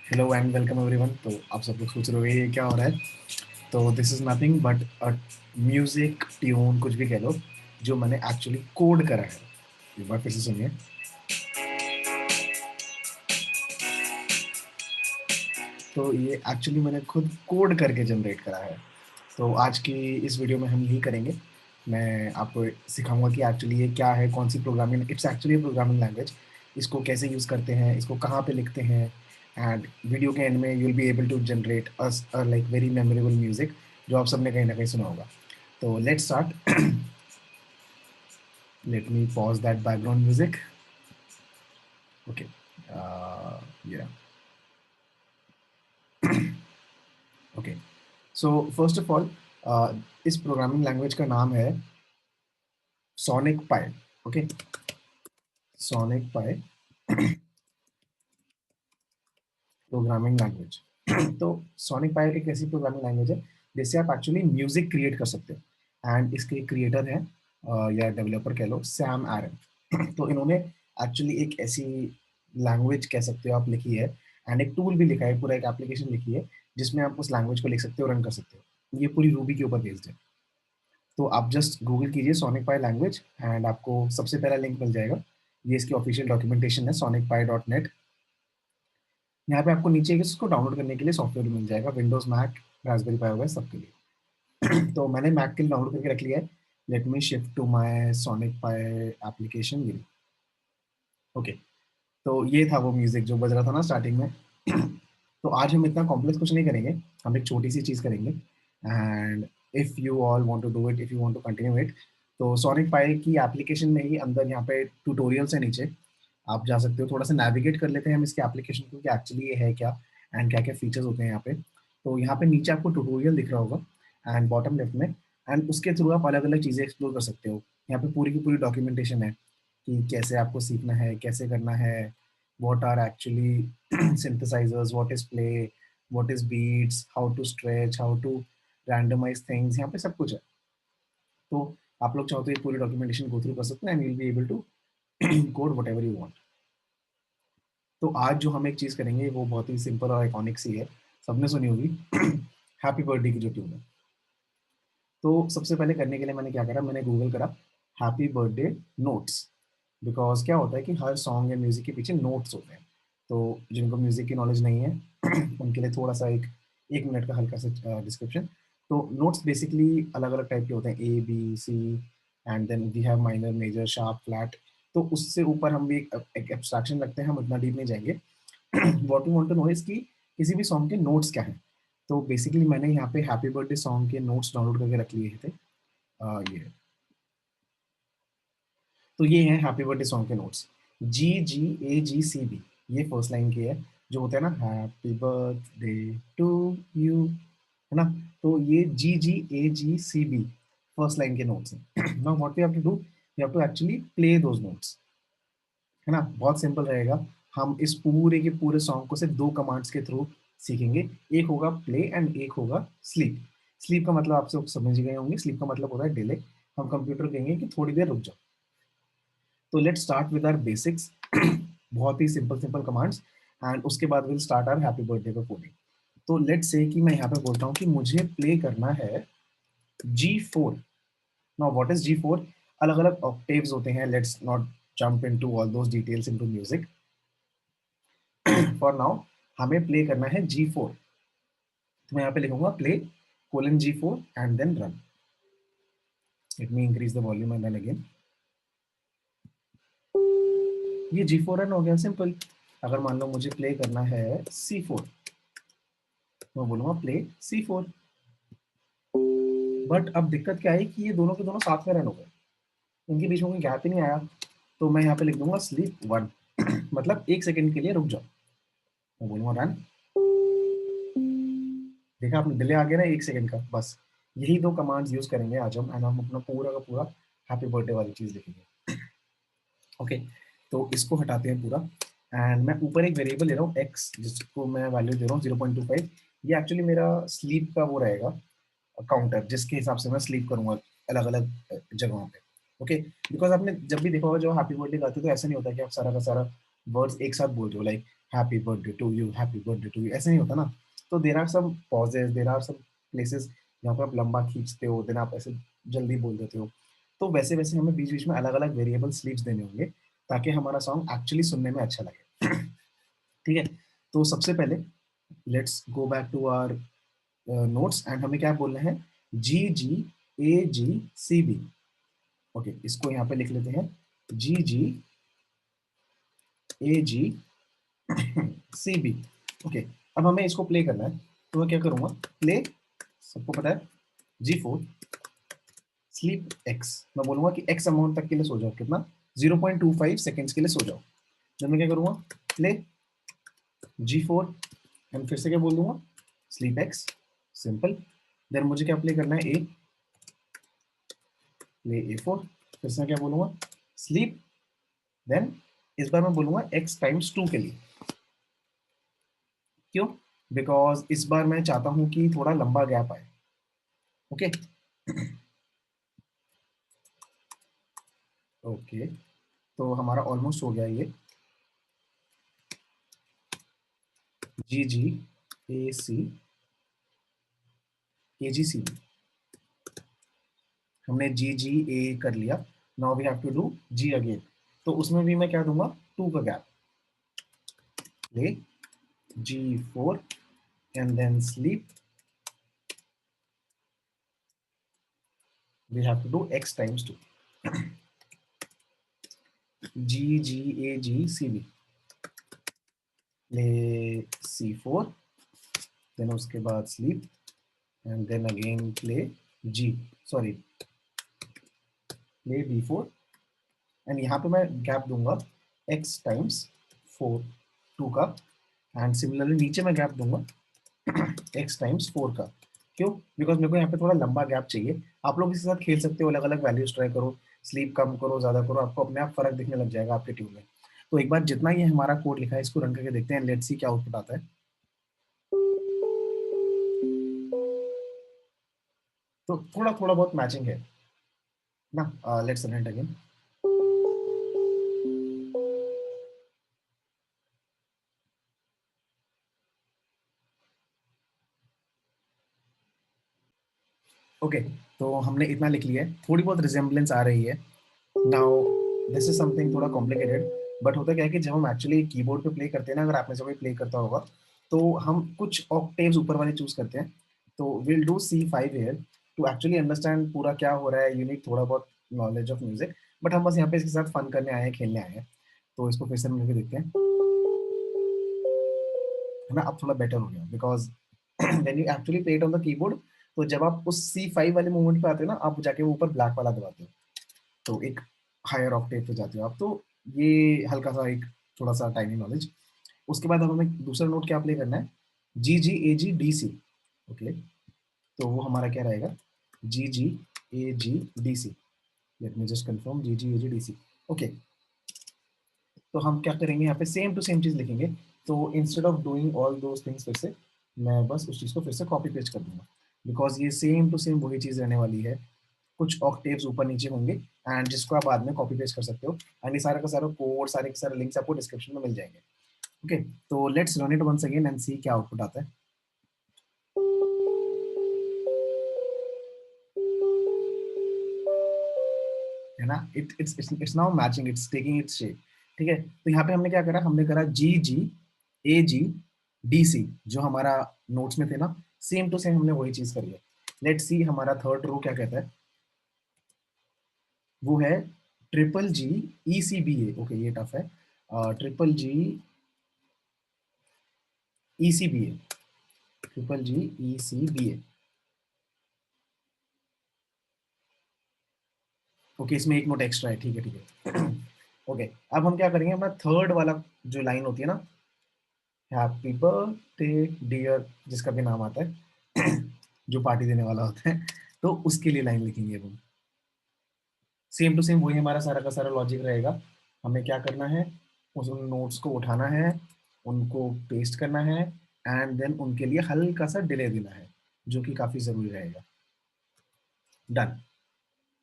Hello and welcome everyone. तो आप सब लोग सोच रहे हो ये क्या हो रहा है। तो this is nothing but a music tune, कुछ भी कह लो, जो मैंने एक्चुअली कोड करा है। एक बार फिर से सुनिए। तो ये एक्चुअली मैंने खुद कोड करके जनरेट करा है। तो आज की इस वीडियो में हम यही करेंगे। मैं आपको सिखाऊंगा कि एक्चुअली ये क्या है, कौन सी programming, it's actually programming language. इसको कैसे यूज़ करते हैं, इसको कहाँ पे लिखते हैं, एंड वीडियो के एंड में you will be able to generate us like very memorable music, जो आप सबने कहीं ना कहीं सुना होगा। तो let's start. Let me pause that background music. Okay, yeah okay. So first of all, इस प्रोग्रामिंग लैंग्वेज का नाम है Sonic Pi. Okay, Sonic Pi programming language. तो सोनिक पाई एक ऐसी प्रोग्रामिंग लैंग्वेज है जिससे आप एक्चुअली म्यूजिक क्रिएट कर सकते हो। एंड इसके क्रिएटर हैं या डेवलपर कह लो, सैम एरन। तो इन्होंने एक्चुअली एक ऐसी लैंग्वेज कह सकते हो आप लिखी है, एंड एक टूल भी लिखा है, पूरा एक एप्लीकेशन लिखी है जिसमें आप उस लैंग्वेज को लिख सकते हो, रन कर सकते हो। ये पूरी रूबी के ऊपर बेस्ड है। तो आप जस्ट गूगल कीजिए सोनिक पाई लैंग्वेज एंड आपको सबसे पहला लिंक मिल जाएगा। ये इसकी ऑफिशियल डॉक्यूमेंटेशन है, sonicpie.net। यहाँ पे आपको नीचे इसको डाउनलोड करने के लिए सॉफ्टवेयर मिल जाएगा, विंडोज, मैक, रास्पबेरी पाई वगैरह सबके लिए। तो मैंने मैक के लिए डाउनलोड करके रख लिया है। Let me shift to my Sonic Pi application. ये ओके। तो ये था वो म्यूजिक जो बज रहा था ना स्टार्टिंग में। तो आज हम इतना कॉम्प्लेक्स कुछ नहीं करेंगे, हम एक छोटी सी चीज़ करेंगे। And if you all want to do it, if you want to continue it, तो सोनिक पाई की एप्लीकेशन में ही अंदर यहाँ पे ट्यूटोरियल्स है नीचे, आप जा सकते हो। थोड़ा सा नेविगेट कर लेते हैं हम इसके एप्लीकेशन को कि एक्चुअली ये है क्या एंड क्या क्या फीचर्स होते हैं यहाँ पे। तो यहाँ पे नीचे आपको ट्यूटोरियल दिख रहा होगा एंड बॉटम लेफ्ट में, एंड उसके थ्रू आप अलग अलग चीज़ें एक्सप्लोर कर सकते हो। यहाँ पे पूरी की पूरी डॉक्यूमेंटेशन है कि कैसे आपको सीखना है, कैसे करना है, what are actually synthesizers, what is play, what is beats, how to stretch, how to randomize things, यहाँ पे सब कुछ है। तो आप लोग चाहो तो ये पूरी डॉक्यूमेंटेशन गो थ्रू कर सकते हैं and will be able to code whatever you want. तो आज जो हम एक चीज़ करेंगे वो बहुत ही सिंपल और आइकॉनिक सी है, सबने सुनी होगी। हैप्पी बर्थडे की जो ट्यून है। तो सबसे पहले करने के लिए मैंने क्या करा, मैंने गूगल करा हैप्पी बर्थडे नोट्स। बिकॉज क्या होता है कि हर सॉन्ग या म्यूजिक के पीछे नोट्स होते हैं। तो जिनको म्यूजिक की नॉलेज नहीं है उनके लिए थोड़ा सा एक मिनट का हल्का सा डिस्क्रिप्शन। तो नोट्स बेसिकली अलग अलग टाइप के होते हैं, A B C, and then we have minor, major, sharp, flat. तो उससे ऊपर हम भी एक एब्स्ट्रैक्शन रखते हैं, हम उतना डीप नहीं जाएंगे। What we want to know is कि किसी भी सॉन्ग के नोट्स क्या हैं। तो बेसिकली मैंने यहाँ पे हैप्पी बर्थडे सॉन्ग के नोट्स डाउनलोड करके रख लिए थे। ये तो ये है हैप्पी बर्थडे सॉन्ग के notes. G G A G C B, ये फर्स्ट लाइन की है, जो होता है ना हैप्पी बर्थडे टू यू, है ना। तो ये G G A G C B first line के नोट्स हैं। Now what we have to do, we have to actually play those notes, है ना। बहुत सिंपल रहेगा। हम इस पूरे के पूरे सॉन्ग को सिर्फ दो कमांड्स के थ्रू सीखेंगे। एक होगा प्ले एंड एक होगा स्लीप। स्लीप का मतलब आप सब समझ गए होंगे, स्लीप का मतलब होता है डिले। हम कंप्यूटर कहेंगे कि थोड़ी देर रुक जाओ। तो let's start with our basics. बहुत ही सिंपल सिंपल कमांड्स, एंड उसके बाद will start our happy birthday पे कोडिंग। तो लेट्स से कि मैं यहाँ पे बोलता हूँ कि मुझे प्ले करना है G4। Now what is G4? अलग अलग ऑक्टेव्स होते हैं, let's not jump into all those details into music. For now हमें प्ले करना है G4। तो मैं यहाँ पे लिखूंगा play colon G4 and then run. Let me increase the volume and run again. ये G4 रन हो गया, सिंपल। अगर मान लो मुझे प्ले करना है C4, तो मैं बोलूंगा प्ले C4। बट अब दिक्कत क्या है कि ये दोनों के दोनों साथ में रन हो गए, इनके बीच में कोई गैप ही नहीं आया। तो मैं यहाँ पे लिख दूंगा स्लीप 1। मतलब 1 सेकंड के लिए रुक जाओ। मैं बोलूंगा रन। देखा आपने, डिले आ गया ना 1 सेकंड का। बस यही दो कमांड्स यूज करेंगे आज हम, एंड हम अपना पूरा का पूरा हैप्पी बर्थडे वाली चीज लिखेंगे। ओके, तो इसको हटाते हैं पूरा। एंड मैं ऊपर एक वेरिएबल ले रहा हूँ एक्स, जिसको मैं वैल्यू दे रहा हूँ 0.25। ये एक्चुअली मेरा स्लीप का वो रहेगा काउंटर, जिसके हिसाब से मैं स्लीप करूंगा अलग अलग जगहों पे। ओके, बिकॉज आपने जब भी देखा होगा जो हैप्पी बर्थडे गाते हो तो ऐसा नहीं होता कि आप सारा का सारा वर्ड्स एक साथ बोल रहे हो, like happy birthday to you, happy birthday to you, ऐसा नहीं होता ना। तो there are some pauses, there are some places जहाँ पे आप लंबा खींचते हो, देन आप ऐसे जल्दी बोल देते हो। तो वैसे वैसे हमें बीच बीच में अलग अलग वेरिएबल स्लीप्स देने होंगे ताकि हमारा सॉन्ग एक्चुअली सुनने में अच्छा लगे। ठीक है, तो सबसे पहले let's go back to our notes and हमें क्या बोलना है, जी G A G C B. Okay, इसको यहाँ पे लिख लेते हैं, जी G A G C B. Okay, अब हमें इसको प्ले करना है, तो मैं क्या करूंगा, प्ले, सबको पता है G4 स्लीप एक्स, मैं बोलूंगा कि एक्स अमाउंट तक के लिए सो जाओ, कितना 0.25 सेकेंड्स के लिए सो जाओ। जब मैं क्या करूंगा, प्ले G4 एंड फिर से क्या बोल दूंगा, स्लीप एक्स, सिंपल। देन मुझे क्या प्ले करना है, ए, प्ले A4, फिर से मैं क्या बोलूंगा, स्लीप, देन इस बार मैं बोलूंगा x टाइम्स 2 के लिए। क्यों, बिकॉज इस बार मैं चाहता हूं कि थोड़ा लंबा गैप आए। ओके, ओके, तो हमारा ऑलमोस्ट हो गया ये, जी जी ए सी ए जी सी, हमने जी जी ए कर लिया, now we have to do G again. तो उसमें भी मैं क्या दूंगा, 2 का gap, play G4 and then sleep, we have to do x times 2, G G A G C B, play C4, then उसके बाद sleep and then again play G, sorry, play B4 and यहाँ पे मैं gap दूंगा x times 4, 2 का, and similarly नीचे मैं gap दूंगा x टाइम्स 4 का। क्यों, बिकॉज मेरे को यहाँ पे थोड़ा लंबा गैप चाहिए। आप लोग इसके साथ खेल सकते हो, अलग अलग वैल्यूज ट्राई करो, स्लीप कम करो ज्यादा करो, आपको अपने आप फर्क दिखने लग जाएगा आपके ट्यून में। तो एक बार जितना ये हमारा कोड लिखा है इसको रन करके देखते हैं, लेट्स सी क्या आउटपुट आता है। तो थोड़ा थोड़ा बहुत मैचिंग है ना, let's run it again. Okay, तो हमने इतना लिख लिया है, थोड़ी बहुत रिजेम्बलेंस आ रही है। नाउ दिस इज समथिंग थोड़ा कॉम्प्लिकेटेड, बट होता क्या है कि जब हम एक्चुअली कीबोर्ड पे प्ले करते हैं ना, अगर आपने जब प्ले करता होगा, तो हम कुछ ऑक्टेव्स ऊपर वाले चूज करते हैं। तो will do C5 here to actually understand पूरा क्या हो रहा है, यू नीड थोड़ा बहुत नॉलेज ऑफ म्यूजिक, बट हम बस यहाँ पे इसके साथ फन करने आए हैं, खेलने आए हैं। तो इसको फिर से हम लेके देखते हैं, है ना, अब थोड़ा बेटर हो गया, because when you actually play it on the keyboard, तो जब आप उस C5 वाले मूवमेंट पे आते हो ना, आप जाके वो ऊपर ब्लैक वाला दबाते हो, तो एक हायर ऑक्टेव पे जाते हो आप। तो ये हल्का सा एक थोड़ा सा टाइनी नॉलेज। उसके बाद हमें दूसरा नोट क्या प्ले करना है, जी G A G D C. Okay, तो वो हमारा क्या रहेगा, G G A G D C. Let me just confirm, G G A G D C. Okay, तो हम क्या करेंगे, यहाँ पे सेम टू सेम चीज लिखेंगे। तो instead of doing all those things, फिर से मैं बस उस चीज को फिर से कॉपी पेस्ट कर दूंगा, बिकॉज ये सेम टू सेम वही चीज रहने वाली है। कुछ ऑक्टेव्स ऊपर नीचे होंगे एंड जिसको आप बाद में कॉपी पेस्ट कर सकते हो, एंड ये सारा का सारा कोड, सारे के सारे लिंक्स आपको डिस्क्रिप्शन में मिल जाएंगे। ओके, तो let's run it once again and see क्या आउटपुट आता है। है ना, it's now matching, it's taking its shape. ठीक है, तो यहाँ पे हमने क्या करा, हमने करा जी जी ए जी डी सी, जो हमारा नोट्स में थे ना, सेम टू सेम हमने वही चीज करी है। लेट्स सी हमारा थर्ड रो क्या कहता है, वो है ट्रिपल जी ई सी बी ए। ओके, ये टफ है, ट्रिपल जी ई सी बी ए, ट्रिपल जी ई सी बी ए। ओके, इसमें एक नोट एक्स्ट्रा है, ठीक है ठीक है। ओके, अब हम क्या करेंगे, अपना थर्ड वाला जो लाइन होती है ना, हैप्पी बर्थडे डियर, जिसका भी नाम आता है जो पार्टी देने वाला होता है, तो उसके लिए लाइन लिखेंगे अब हम। सेम टू सेम वही हमारा सारा का सारा लॉजिक रहेगा। हमें क्या करना है, उन नोट्स को उठाना है, उनको पेस्ट करना है एंड देन उनके लिए हल्का सा डिले देना है, जो कि काफ़ी ज़रूरी रहेगा। डन।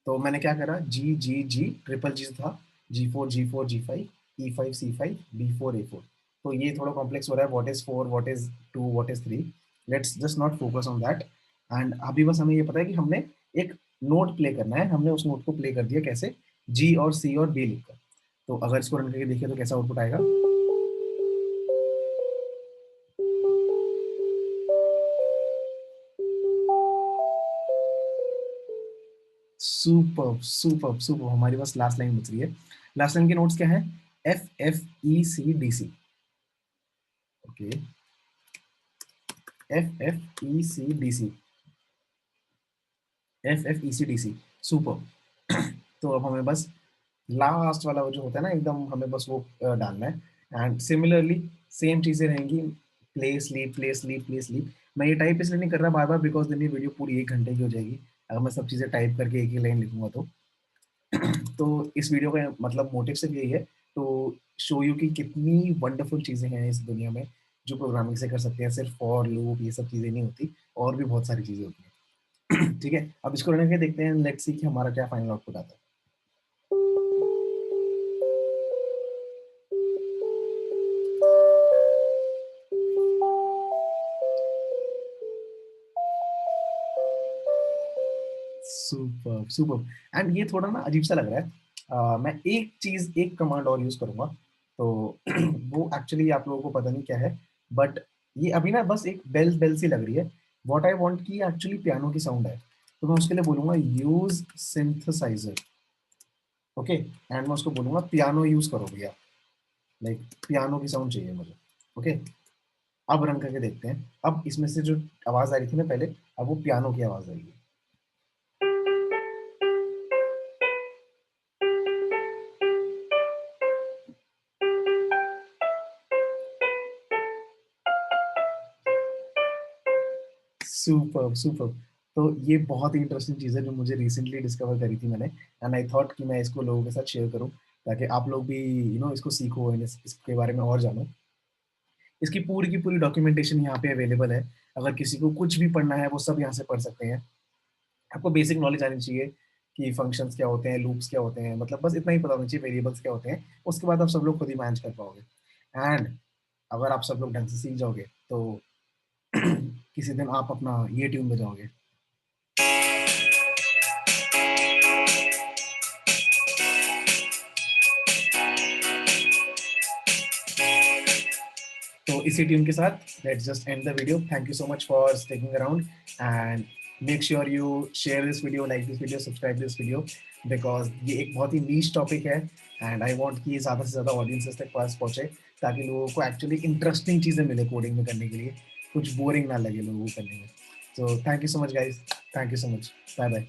तो मैंने क्या करा, जी जी जी ट्रिपल जी था, G4 G4 G5 E5 C5 B4 A4। तो ये थोड़ा कॉम्प्लेक्स हो रहा है, what is 4 what is 2 what is 3। Let's just not focus on that. And अभी बस हमें ये पता है कि हमने एक नोट प्ले करना है, हमने उस नोट को प्ले कर दिया कैसे, जी और सी और बी लिखकर। तो अगर इसको रन करके देखिए तो कैसा आउटपुट आएगा। Super super super. हमारी बस लास्ट लाइन बच रही है। लास्ट लाइन के नोट्स क्या है, FFECDC। Okay, FFECDC, FFECDC, super. तो अब हमें बस लास्ट वाला वो जो होता है ना एकदम, हमें बस वो डालना है। एंड सिमिलरली सेम चीजें रहेंगी, play sleep play sleep play sleep. मैं ये टाइप इसलिए नहीं कर रहा बार बार बिकॉज दिन ये वीडियो पूरी 1 घंटे की हो जाएगी अगर मैं सब चीजें टाइप करके एक ही लाइन लिखूंगा तो। तो इस वीडियो का मतलब मोटिव सिर्फ यही है, तो शो यू कि कितनी वंडरफुल चीजें हैं इस दुनिया में जो प्रोग्रामिंग से कर सकते हैं। सिर्फ फॉर लूप ये सब चीजें नहीं होती, और भी बहुत सारी चीजें होती हैं। ठीक है, अब इसको रन करके देखते हैं, लेट्स सी कि हमारा क्या फाइनल आउटपुट आता है। Super super. एंड ये थोड़ा ना अजीब सा लग रहा है। मैं एक चीज एक कमांड और यूज करूंगा, तो वो एक्चुअली आप लोगों को पता नहीं क्या है, बट ये अभी ना बस एक बेल बेल सी लग रही है। व्हाट आई वांट की एक्चुअली पियानो की साउंड है, तो मैं उसके लिए बोलूंगा यूज सिंथेसाइजर। ओके, एंड मैं उसको बोलूंगा पियानो यूज करो भैया, लाइक पियानो की साउंड चाहिए मुझे। ओके, अब रन करके देखते हैं। अब इसमें से जो आवाज आ रही थी ना पहले, अब वो पियानो की आवाज आएगी। Super super. तो ये बहुत ही इंटरेस्टिंग चीज़ है जो मुझे रिसेंटली डिस्कवर करी थी मैंने, एंड आई थॉट कि मैं इसको लोगों के साथ शेयर करूं ताकि आप लोग भी इसको सीखो एंड इसके बारे में और जानो। इसकी पूरी की पूरी डॉक्यूमेंटेशन यहाँ पे अवेलेबल है, अगर किसी को कुछ भी पढ़ना है वो सब यहाँ से पढ़ सकते हैं। आपको बेसिक नॉलेज आनी चाहिए कि फंक्शंस क्या होते हैं, लूप्स क्या होते हैं, मतलब बस इतना ही पता होना चाहिए, वेरिएबल्स क्या होते हैं। उसके बाद आप सब लोग खुद ही मैनेज कर पाओगे। एंड अगर आप सब लोग ढंग से सीख जाओगे तो किसी दिन आप अपना ये ट्यून बजाओगे। तो इसी ट्यून के साथ let's just and the video. Thank you so much for sticking around and make sure you share this video, like this video, subscribe this video, because ये एक बहुत ही नीश टॉपिक है एंड आई वांट कि ज़्यादा से ज़्यादा ऑडियंसेस तक पास पहुँचे ताकि लोगों को एक्चुअली इंटरेस्टिंग चीज़ें मिले कोडिंग में करने के लिए, कुछ बोरिंग ना लगे लोगों को करने में। So thank you so much guys, thank you so much, bye bye.